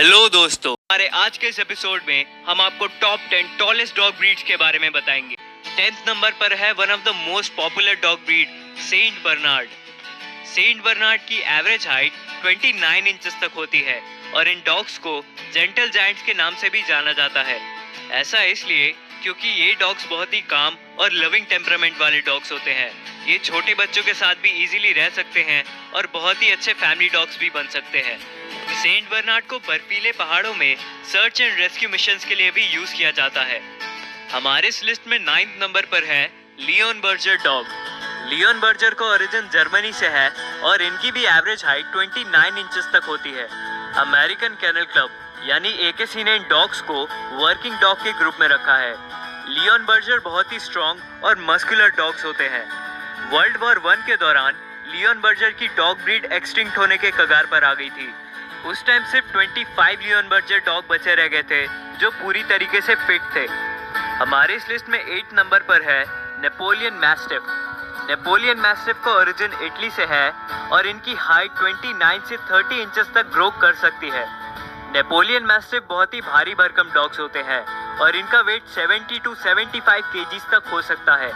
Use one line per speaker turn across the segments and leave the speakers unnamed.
Hello दोस्तों, हमारे आज के इस एपिसोड में हम आपको टॉप 10 टॉलेस्ट डॉग ब्रीड्स के बारे में बताएंगे। 10th नंबर पर है one of the most popular dog breed Saint Bernard. Saint Bernard की एवरेज हाइट 29 इंचेस तक होती है और इन डॉग्स को जेंटल जायंट्स के नाम से भी जाना जाता है। ऐसा इसलिए क्योंकि ये डॉग्स बहुत ही काम और लविंग टेम्परामेंट वाले डॉग्स होते हैं। ये छोटे बच्चों के साथ भी इजीली रह सकते हैं और बहुत ही अच्छे फैमिली डॉग्स भी बन सकते हैं। सेंट बर्नार्ड को बर्फीले पहाड़ों में सर्च एंड रेस्क्यू मिशंस के लिए भी यूज किया जाता है। हमारे इस लिस्ट में 9th नंबर पर है Leon Berger dog. Leon Berger का ओरिजिन जर्मनी से है और इनकी भी एवरेज हाइट 29 इंचेस तक होती है। अमेरिकन केनल क्लब यानी एकेसी ने इन डॉग्स को वर्किंग डॉग के ग्रुप में रखा है। लियोन बर्जर बहुत ही स्ट्रॉन्ग और मस्कुलर डॉग्स होते हैं। वर्ल्ड वॉर 1 के दौरान लियोन बर्जर की डॉग ब्रीड एक्सटिंक्ट होने के कगार पर आ गई थी। उस टाइम सिर्फ 25 लियोन बर्जर डॉग बचे रह गए थे जो पूरी तरीके से फिट थे। हमारे इस लिस्ट में 8 नंबर पर है नेपोलियन मैस्टिफ। नेपोलियन मैस्टिफ का ओरिजिन इटली से है और इनकी हाइट 29 से 30 इंचेस तक ग्रो कर सकती है। नेपोलियन मैस्टिफ बहुत ही भारी भरकम डॉग्स होते हैं और इनका वेट 70 टू 75 केजीज तक हो सकता है।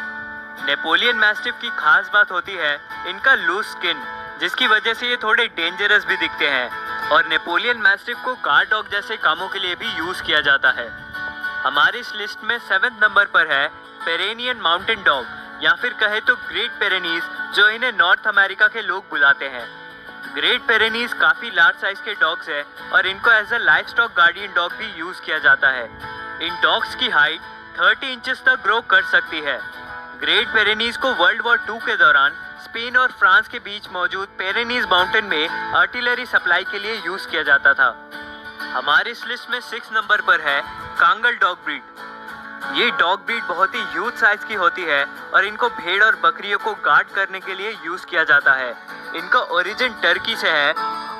नेपोलियन मैस्टिफ की खास बात होती है इनका लूज स्किन, जिसकी वजह से ये थोड़े डेंजरस भी दिखते हैं और नेपोलियन मैस्टिफ को गार्ड डॉग जैसे कामों के लिए भी यूज किया जाता है। हमारी इस लिस्ट में 7th नंबर पर है पेरेनियन माउंटेन डॉग या फिर कहे तो ग्रेट पेरेनीज, जो इन्हें नॉर्थ अमेरिका के लोग बुलाते हैं। ग्रेट पेरेनीज काफी लार्ज साइज के डॉग्स हैं और इनको as a livestock guardian dog भी यूज किया जाता है। इन डॉग्स की हाइट 30 इंचेस तक ग्रो कर सकती है। ग्रेट पेरेनीज को वर्ल्ड वॉर 2 के दौरान स्पेन और फ्रांस के बीच मौजूद पेरेनीज माउंटेन में आर्टिलरी सप्लाई के लिए यूज किया जाता था। हमारे इस लिस्ट में 6 नंबर पर है कांगल डॉग ब्रीड। ये डॉग ब्रीड बहुत ही ह्यूज साइज की होती है और इनको भेड़ और बकरियों को गार्ड करने के लिए यूज किया जाता है। इनका ओरिजिन टर्की से है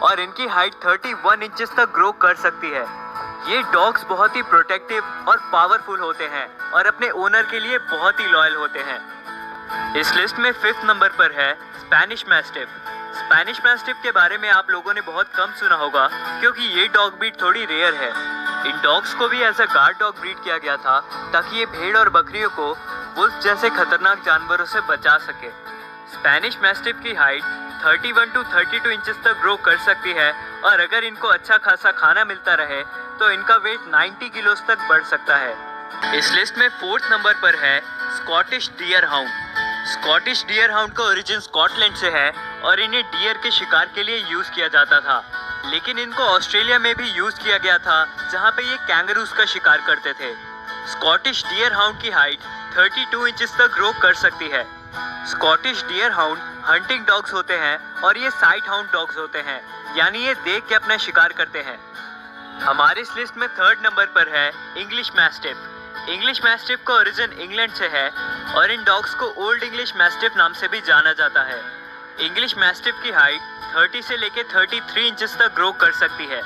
और इनकी हाइट 31 इंचेस तक ग्रो कर सकती है। ये डॉग्स बहुत ही प्रोटेक्टिव और पावरफुल होते हैं और अपने ओनर के लिए बहुत ही लॉयल होते हैं। इस लिस्ट में 5th नंबर पर है स्पेनिश मैस्टिफ। स्पेनिश मैस्टिफ के बारे में आप लोगों ने बहुत कम सुना होगा क्योंकि ये डॉग ब्रीड थोड़ी रेयर है। इन डॉग्स को भी as a guard dog breed किया गया था ताकि ये भेड़ और बकरियों को वुल्फ जैसे खतरनाक जानवरों से बचा सके। स्पेनिश मैस्टिफ की हाइट 31 टू 32 इंचेस तक ग्रो कर सकती है और अगर इनको अच्छा खासा खाना मिलता रहे तो इनका वेट 90 किलोस तक बढ़ सकता है। इस लिस्ट में 4th नंबर पर है Scottish deerhound. Scottish deerhound का ओरिजिन स्कॉटलैंड से है और इन्हें डियर के शिकार के लिए यूज किया जाता था, लेकिन इनको ऑस्ट्रेलिया में भी यूज किया गया था जहां पे ये कैंगरूज का शिकार करते थे। स्कॉटिश डियर हाउंड की हाइट 32 इंचेस तक ग्रो कर सकती है। Scottish deerhound hunting dogs होते हैं और ये साइट हाउंड डॉग्स होते हैं, यानी ये देख के अपना शिकार करते हैं। हमारे इस लिस्ट में 3rd नंबर पर है इंग्लिश मैस्टिफ। इंग्लिश मैस्टिफ का ओरिजिन इंग्लैंड से है और इन डॉग्स को ओल्ड इंग्लिश मैस्टिफ नाम से भी जाना जाता है। इंग्लिश मैस्टिफ की हाइट 30 से लेकर 33 इंचेस तक ग्रो कर सकती है।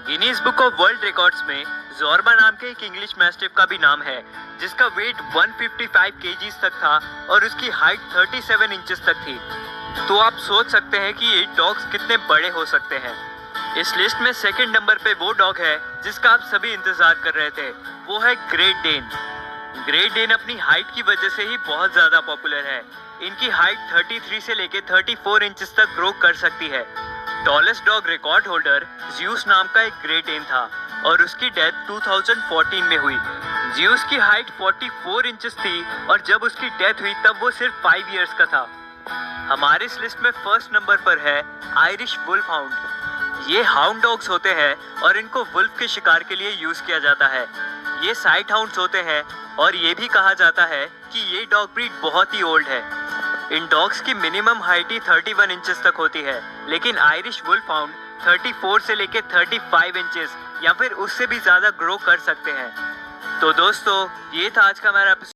Guinness book of world records में ज़ोर्बा नाम के एक इंग्लिश मैस्टिफ का भी नाम है जिसका वेट 155 केजीज तक था और उसकी हाइट 37 इंचेस तक थी। तो आप सोच सकते हैं कि ये डॉग्स कितने बड़े हो सकते हैं। इस लिस्ट में 2nd नंबर पे वो डॉग है जिसका आप सभी इंतजार कर रहे थे, वो है ग्रेट डेन। ग्रेट डेन अपनी हाइट की वजह से ही बहुत ज्यादा पॉपुलर है। इनकी हाइट 33 से लेकर 34 इंचेस तक ग्रो कर सकती है। Tallest dog record holder juice नाम का एक ग्रेट डेन था और उसकी डेथ 2014 में हुई। ज्यूस की हाइट 44 इंचेस थी और जब उसकी डेथ हुई तब वो सिर्फ 5 इयर्स का था। हमारे इस लिस्ट में 1st नंबर पर है आयरिश वुल्फ हाउंड। ये हाउंड डॉग्स होते हैं और इनको वुल्फ के शिकार के लिए यूज किया जाता है। ये साइट हाउंड्स होते हैं और ये भी कहा जाता है कि ये डॉग ब्रीड बहुत ही ओल्ड है। इन डॉग्स की मिनिमम हाइट ही 31 इंचेस तक होती है, लेकिन आयरिश वुल्फ हाउंड 34 से लेकर 35 इंचेस या फिर उससे भी ज्यादा ग्रो कर सकते हैं। तो दोस्तों, ये था आज का हमारा